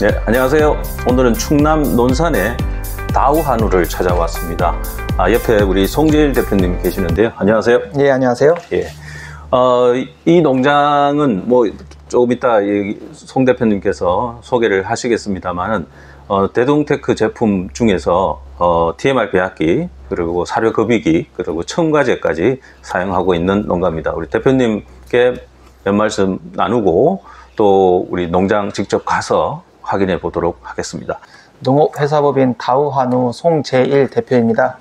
네, 안녕하세요. 오늘은 충남 논산의 다우한우를 찾아왔습니다. 옆에 우리 송재일 대표님 계시는데요. 안녕하세요. 예, 안녕하세요. 예. 이 농장은 뭐 조금 이따 송 대표님께서 소개를 하시겠습니다만은 대동테크 제품 중에서 TMR 배합기, 그리고 사료급이기, 그리고 첨가제까지 사용하고 있는 농가입니다. 우리 대표님께 몇 말씀 나누고 또 우리 농장 직접 가서 확인해 보도록 하겠습니다. 농업회사법인 다우한우 송재일 대표입니다.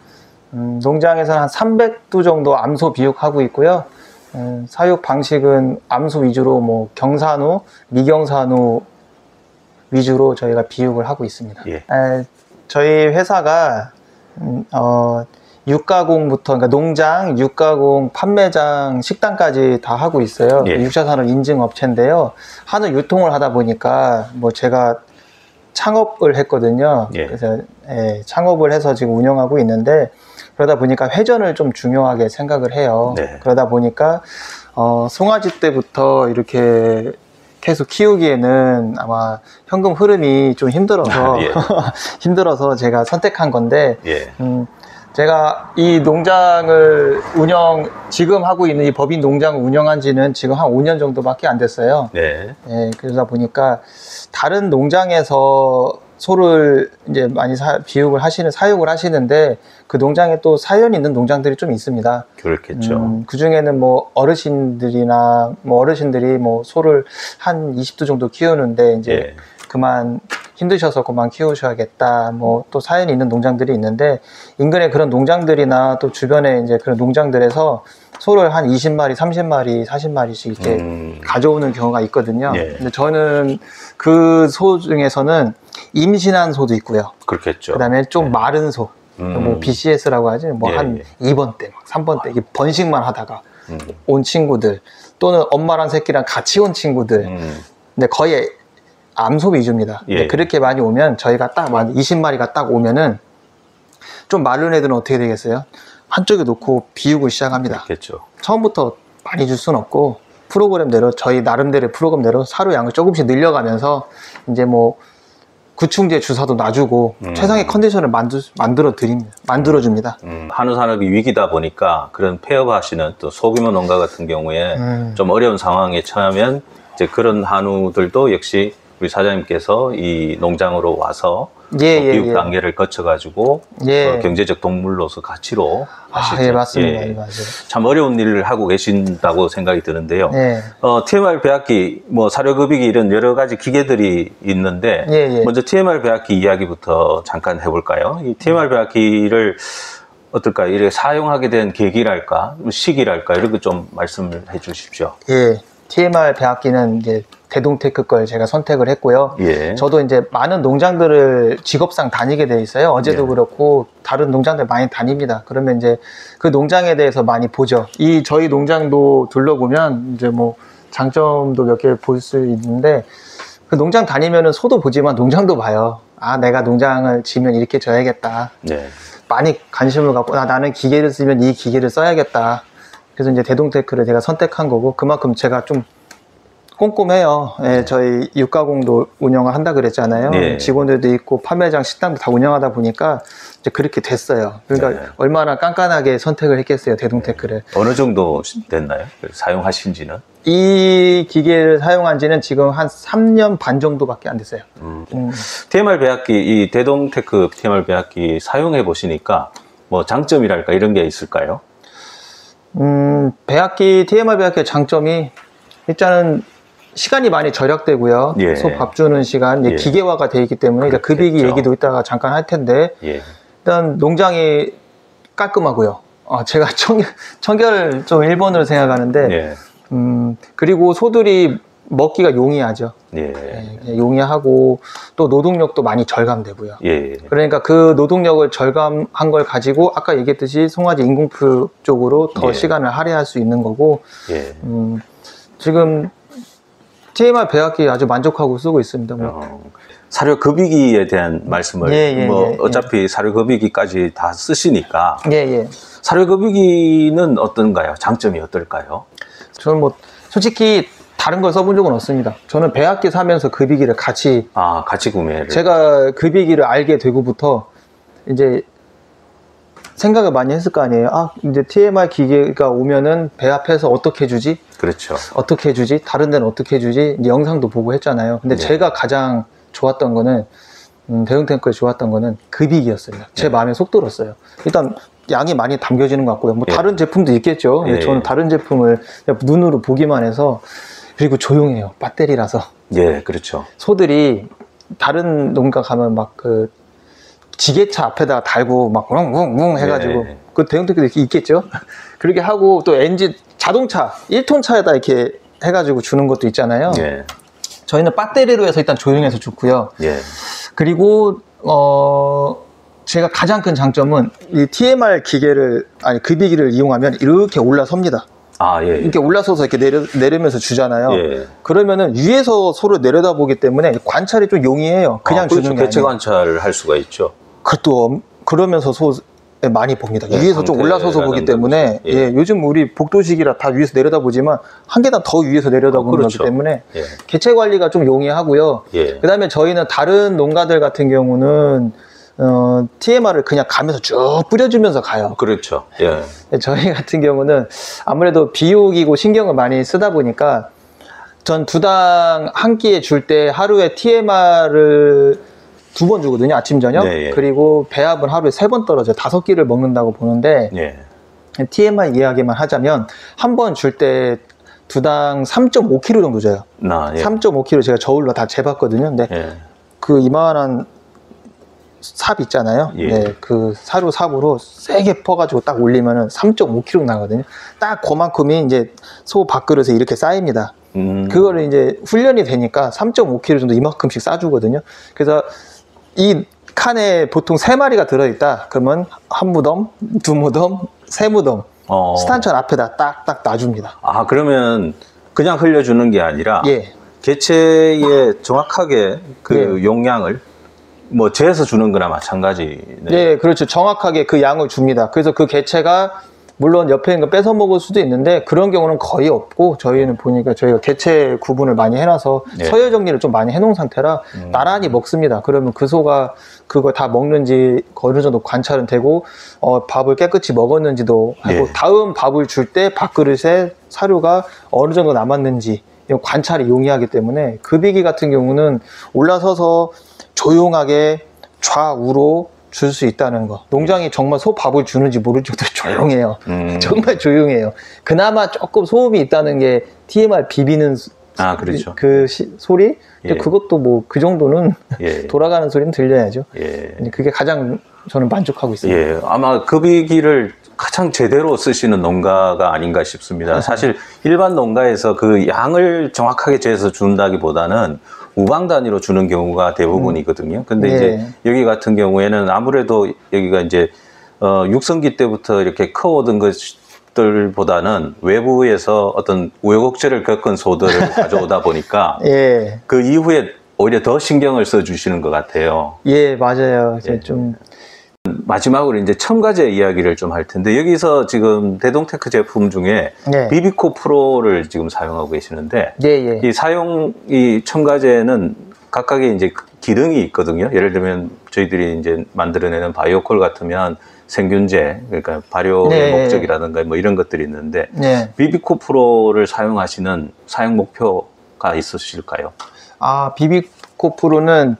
농장에서는 한 300두 정도 암소 비육하고 있고요. 사육 방식은 암소 위주로 뭐 경산우, 미경산우 위주로 저희가 비육을 하고 있습니다. 예. 저희 회사가 육가공부터, 그러니까 농장, 육가공, 판매장, 식당까지 다 하고 있어요. 예. 6차 산업 인증 업체인데요. 한우 유통을 하다 보니까 뭐 제가 창업을 했거든요. 예. 그래서 창업을 해서 지금 운영하고 있는데, 그러다 보니까 회전을 좀 중요하게 생각을 해요. 네. 그러다 보니까 송아지 때부터 이렇게 계속 키우기에는 아마 현금 흐름이 좀 힘들어서 예. 힘들어서 제가 선택한 건데, 예. 제가 이 농장을 지금 하고 있는 이 법인 농장을 운영한 지는 지금 한 5년 정도밖에 안 됐어요. 네. 예, 그러다 보니까 다른 농장에서 소를 이제 많이 사육을 하시는데, 그 농장에 또 사연이 있는 농장들이 좀 있습니다. 그렇겠죠. 그 중에는 뭐 어르신들이 뭐 소를 한 20두 정도 키우는데 이제 예. 그만 힘드셔서 그만 키우셔야겠다. 뭐 또 사연이 있는 농장들이 있는데, 인근에 그런 농장들이나 또 주변에 이제 그런 농장들에서 소를 한 20마리, 30마리, 40마리씩 이렇게 가져오는 경우가 있거든요. 예. 근데 저는 그 소 중에서는 임신한 소도 있고요. 그렇겠죠. 그 다음에 좀 마른 소, 뭐 BCS라고 하지, 뭐 예, 한 예. 2번 때, 3번 때, 이게 번식만 하다가 온 친구들, 또는 엄마랑 새끼랑 같이 온 친구들, 근데 거의 암소 위주입니다. 예. 근데 그렇게 많이 오면 저희가 딱 20마리가 딱 오면은 좀 마른 애들은 어떻게 되겠어요? 한쪽에 놓고 비우고 시작합니다. 그렇겠죠. 처음부터 많이 줄 수는 없고, 프로그램대로, 저희 나름대로의 프로그램대로 사료 양을 조금씩 늘려가면서 이제 뭐 구충제 주사도 놔주고 최상의 컨디션을 만들어 줍니다. 한우 산업이 위기다 보니까 그런 폐업하시는 또 소규모 농가 같은 경우에 좀 어려운 상황에 처하면 이제 그런 한우들도 역시 우리 사장님께서 이 농장으로 와서 비육 단계를 거쳐가지고 경제적 동물로서 가치로 하시죠. 예, 맞습니다. 예. 맞아요. 참 어려운 일을 하고 계신다고 생각이 드는데요. 예. TMR 배합기, 뭐 사료급이기 이런 여러 가지 기계들이 있는데 먼저 TMR 배합기 이야기부터 잠깐 해볼까요? 이 TMR 배합기를 어떨까요? 이렇게 사용하게 된 계기랄까, 시기랄까 이런 거 좀 말씀을 해주십시오. 예. TMR 배합기는 이제 대동테크 걸 제가 선택을 했고요. 예. 저도 이제 많은 농장들을 직업상 다니게 돼 있어요. 어제도 그렇고 다른 농장들 많이 다닙니다. 그러면 이제 그 농장에 대해서 많이 보죠. 저희 농장도 둘러보면 이제 뭐 장점도 몇 개 볼 수 있는데, 그 농장 다니면은 소도 보지만 농장도 봐요. 아, 내가 농장을 지면 이렇게 져야겠다. 네. 많이 관심을 갖고, 나는 기계를 쓰면 이 기계를 써야겠다. 그래서 이제 대동테크를 제가 선택한 거고, 그만큼 제가 좀 꼼꼼해요. 예, 저희 육가공도 운영을 한다 그랬잖아요. 네. 직원들도 있고 판매장, 식당도 다 운영하다 보니까 이제 그렇게 됐어요. 그러니까 네. 얼마나 깐깐하게 선택을 했겠어요, 대동테크를. 어느 정도 됐나요? 사용하신 지는? 이 기계를 사용한 지는 지금 한 3년 반 정도밖에 안 됐어요. TMR 배합기, 이 대동테크 TMR 배합기 사용해 보시니까 뭐 장점이랄까 이런 게 있을까요? TMR 배합기의 장점이 일단은 시간이 많이 절약되고요. 예. 소 밥 주는 시간, 예. 기계화가 되어 있기 때문에, 그러니까 급이기 얘기도 이따가 잠깐 할 텐데, 일단 농장이 깔끔하고요. 제가 청결 좀 1번으로 생각하는데, 그리고 소들이 먹기가 용이하죠. 용이하고 또 노동력도 많이 절감되고요. 그러니까 그 노동력을 절감한 걸 가지고 아까 얘기했듯이 송아지 인공풀 쪽으로 더 시간을 할애할 수 있는 거고, 지금 TMR 배합기 아주 만족하고 쓰고 있습니다. 사료급이기에 대한 말씀을 어차피 사료급이기까지 다 쓰시니까 사료급이기는 어떤가요? 장점이 어떨까요? 저는 뭐 솔직히 다른 걸 써본 적은 없습니다. 저는 배합기 사면서 급이기를 같이 구매를. 제가 급이기를 알게 되고부터 이제 생각을 많이 했을 거 아니에요. 이제 TMR 기계가 오면은 배합해서 어떻게 해주지? 그렇죠. 어떻게 해주지? 다른 데는 어떻게 해주지? 이제 영상도 보고 했잖아요. 근데 제가 가장 좋았던 거는 대동탱크에 좋았던 거는 급이기였어요. 제 마음에 쏙 들었어요. 일단 양이 많이 담겨지는 것 같고요. 뭐 다른 제품도 있겠죠. 근데 저는 다른 제품을 그냥 눈으로 보기만 해서, 그리고 조용해요. 배터리라서. 그렇죠. 소들이 다른 농가 가면 막 그 지게차 앞에다가 달고 막 웅웅웅 해가지고 그 대형탱크도 이렇게 있겠죠. 그렇게 하고 또 엔진 자동차 1톤 차에다 이렇게 해가지고 주는 것도 있잖아요. 저희는 배터리로 해서 일단 조용해서 좋고요. 그리고 제가 가장 큰 장점은 이 TMR 기계를 급이기를 이용하면 이렇게 올라섭니다. 이렇게 올라서서 이렇게 내리면서 주잖아요. 그러면은 위에서 소를 내려다보기 때문에 관찰이 좀 용이해요. 그냥 주는 게 아니에요. 개체 관찰을 할 수가 있죠. 그것도 그러면서 소 많이 봅니다. 위에서 좀 올라서서 보기 때문에 요즘 우리 복도식이라 다 위에서 내려다보지만 한 계단 더 위에서 내려다보는 거기 때문에 개체 관리가 좀 용이하고요. 그 다음에 저희는 다른 농가들 같은 경우는 TMR을 그냥 가면서 쭉 뿌려주면서 가요. 그렇죠. 저희 같은 경우는 아무래도 비옥이고 신경을 많이 쓰다 보니까 전 두당 한 끼에 줄 때 하루에 TMR을 2번 주거든요. 아침 저녁. 그리고 배합은 하루에 3번 떨어져요. 5끼를 먹는다고 보는데 TMR 이야기만 하자면 한 번 줄 때 두당 3.5kg 정도 줘요. 3.5kg 제가 저울로 다 재봤거든요. 근데 그 이만한 삽 있잖아요. 그 사료 삽으로 세게 퍼가지고 딱 올리면은 3.5kg 나거든요. 딱 그만큼이 이제 소 밥그릇에 이렇게 쌓입니다. 그거를 이제 훈련이 되니까 3.5kg 정도 이만큼씩 싸주거든요. 그래서 이 칸에 보통 3마리가 들어있다. 그러면 한 무덤, 2무덤, 3무덤 스탄천 앞에다 딱딱 놔줍니다. 그러면 그냥 흘려주는 게 아니라 개체에 정확하게 그 용량을 뭐 재서 주는 거나 마찬가지네. 그렇죠. 정확하게 그 양을 줍니다. 그래서 그 개체가 물론 옆에 있는 거 뺏어 먹을 수도 있는데 그런 경우는 거의 없고, 저희는 보니까 저희가 개체 구분을 많이 해놔서 서열 정리를 좀 많이 해놓은 상태라 나란히 먹습니다. 그러면 그 소가 그걸 다 먹는지 어느 정도 관찰은 되고 밥을 깨끗이 먹었는지도 하고 다음 밥을 줄 때 밥그릇에 사료가 어느 정도 남았는지 이런 관찰이 용이하기 때문에 급이기 같은 경우는 올라서서 조용하게 좌우로 줄 수 있다는 거. 농장이 정말 소 밥을 주는지 모를 정도로 조용해요. 정말 조용해요. 그나마 조금 소음이 있다는 게 TMR 비비는 그렇죠. 그 소리? 그것도 뭐 그 정도는 돌아가는 소리는 들려야죠. 그게 가장 저는 만족하고 있습니다. 아마 급이기를 가장 제대로 쓰시는 농가가 아닌가 싶습니다. 사실 일반 농가에서 그 양을 정확하게 재서 준다기보다는 우방 단위로 주는 경우가 대부분이거든요. 근데 이제 여기 같은 경우에는 아무래도 여기가 이제 육성기 때부터 이렇게 커오던 것들보다는 외부에서 어떤 우여곡절을 겪은 소들을 가져오다 보니까 그 이후에 오히려 더 신경을 써 주시는 것 같아요. 맞아요. 좀 마지막으로 이제 첨가제 이야기를 좀 할 텐데, 여기서 지금 대동테크 제품 중에 비비코 프로를 지금 사용하고 계시는데 이 첨가제는 각각의 이제 기능이 있거든요. 예를 들면 저희들이 이제 만들어내는 바이오콜 같으면 생균제, 그러니까 발효의 목적이라든가 뭐 이런 것들이 있는데 비비코 프로를 사용하시는 사용 목표가 있으실까요? 비비코 프로는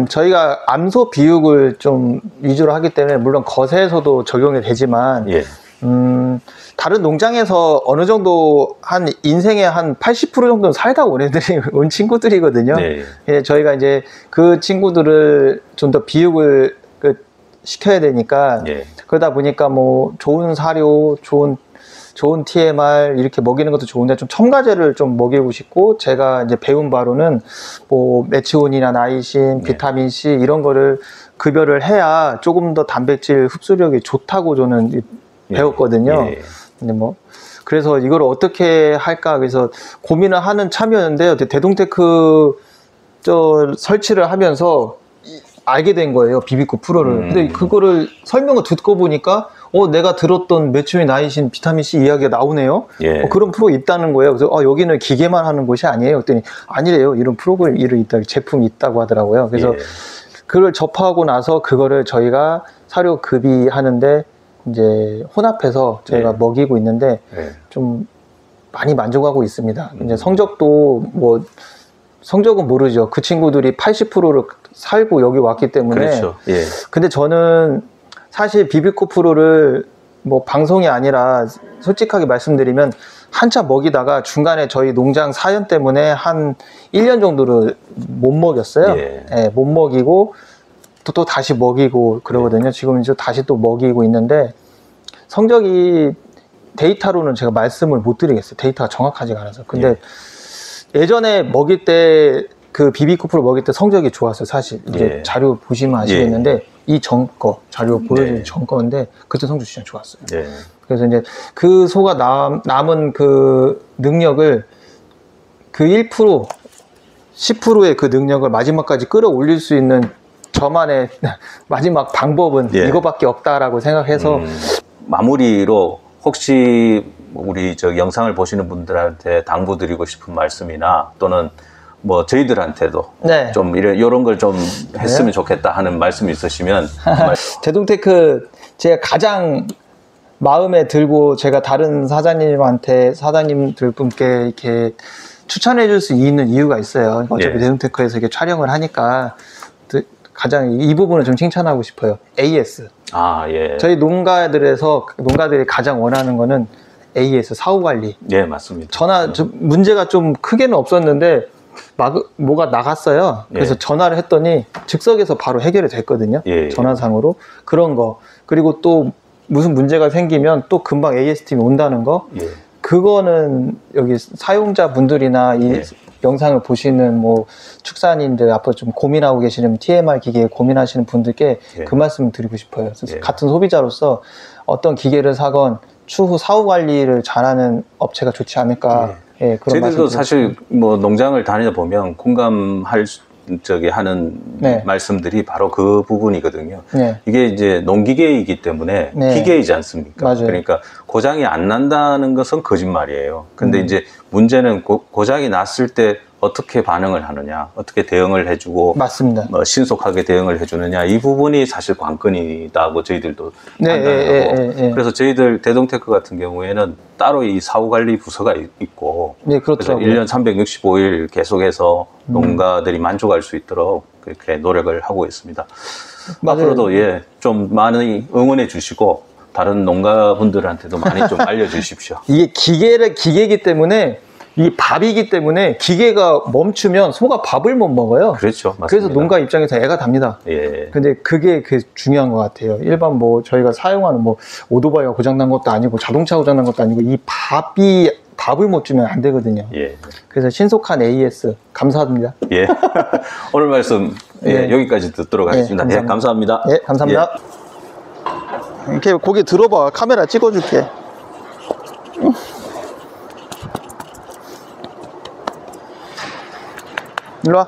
저희가 암소 비육을 좀 위주로 하기 때문에 물론 거세에서도 적용이 되지만 다른 농장에서 어느 정도 한 인생의 한 80% 정도는 살다 온 친구들이거든요. 저희가 이제 그 친구들을 좀 더 비육을 시켜야 되니까 그러다 보니까 뭐 좋은 사료, 좋은 TMR 이렇게 먹이는 것도 좋은데 좀 첨가제를 좀 먹이고 싶고, 제가 이제 배운 바로는 뭐 메치온이나 나이신, 비타민 C 이런 거를 급여를 해야 조금 더 단백질 흡수력이 좋다고 저는 배웠거든요. 근데 뭐 그래서 이걸 어떻게 할까 그래서 고민을 하는 참이었는데요. 대동테크 설치를 하면서 알게 된 거예요, 비비코 프로를. 근데 그거를 설명을 듣고 보니까 내가 들었던 메추린 나이신 비타민C 이야기가 나오네요. 예. 그런 프로 있다는 거예요. 그래서 여기는 기계만 하는 곳이 아니에요. 그랬더니 아니래요. 이런 프로그램 제품이 있다고 하더라고요. 그래서 예. 그걸 접하고 나서 그거를 저희가 사료 급이하는데 이제 혼합해서 저희가 예. 먹이고 있는데 예. 좀 많이 만족하고 있습니다. 이제 성적도 성적은 모르죠. 그 친구들이 80%를 살고 여기 왔기 때문에. 그렇죠. 예. 근데 저는 사실 비비코 프로를 방송이 아니라 솔직하게 말씀드리면 한참 먹이다가 중간에 저희 농장 사연 때문에 한 1년 정도를 못 먹였어요. 예. 예, 못 먹이고 또 다시 먹이고 그러거든요. 지금 이제 다시 또 먹이고 있는데 성적이 데이터로는 제가 말씀을 못 드리겠어요. 데이터가 정확하지가 않아서. 근데 예전에 먹일 때 그 비비코프로 먹일 때 성적이 좋았어요. 사실 이제 자료 보시면 아시겠는데 이 전 거 자료 보여주는 전 거인데 그때 성적 진짜 좋았어요. 그래서 이제 그 소가 남은 그 능력을 그 1%, 10%의 그 능력을 마지막까지 끌어올릴 수 있는 저만의 마지막 방법은 이거밖에 없다라고 생각해서 마무리로 혹시 우리 영상을 보시는 분들한테 당부드리고 싶은 말씀이나 또는 저희들한테도 좀 이런 걸 좀 했으면 좋겠다 하는 말씀이 있으시면 대동테크 제가 가장 마음에 들고 제가 다른 사장님들 분께 이렇게 추천해 줄 수 있는 이유가 있어요. 어차피 대동테크에서 이렇게 촬영을 하니까 가장 이 부분을 좀 칭찬하고 싶어요. AS. 저희 농가들이 가장 원하는 거는 AS, 사후관리. 네, 맞습니다. 문제가 좀 크게는 없었는데, 뭐가 나갔어요. 그래서 전화를 했더니 즉석에서 바로 해결이 됐거든요. 전화상으로. 그런 거. 그리고 또 무슨 문제가 생기면 또 금방 AS팀이 온다는 거. 그거는 여기 사용자분들이나 이 영상을 보시는 축산인들 앞으로 좀 고민하고 계시는 TMR 기계에 고민하시는 분들께 그 말씀을 드리고 싶어요. 같은 소비자로서 어떤 기계를 사건 추후 사후 관리를 잘하는 업체가 좋지 않을까. 그런 저희들도 사실 농장을 다니다 보면 공감할 하는 말씀들이 바로 그 부분이거든요. 이게 이제 농기계이기 때문에 기계이지 않습니까? 맞아요. 그러니까 고장이 안 난다는 것은 거짓말이에요. 근데 이제 문제는 고장이 났을 때 어떻게 반응을 하느냐, 어떻게 대응을 해주고, 맞습니다. 신속하게 대응을 해주느냐, 이 부분이 사실 관건이다고 저희들도 판단하고, 그래서 저희들 대동테크 같은 경우에는 따로 이 사후관리 부서가 있고, 그래서 1년 365일 계속해서 농가들이 만족할 수 있도록 그렇게 노력을 하고 있습니다. 앞으로도 좀 많이 응원해 주시고, 다른 농가분들한테도 많이 좀 알려주십시오. 이게 기계이기 때문에 이 밥이기 때문에 기계가 멈추면 소가 밥을 못 먹어요. 그렇죠. 맞습니다. 그래서 농가 입장에서 애가 답니다. 근데 그게 중요한 것 같아요. 일반 저희가 사용하는 오토바이가 고장난 것도 아니고 자동차 고장난 것도 아니고 이 밥을 못 주면 안 되거든요. 그래서 신속한 AS 감사합니다. 오늘 말씀 여기까지 듣도록 하겠습니다. 감사합니다. 감사합니다. 이렇게 고개 들어봐. 카메라 찍어줄게. 일로 와.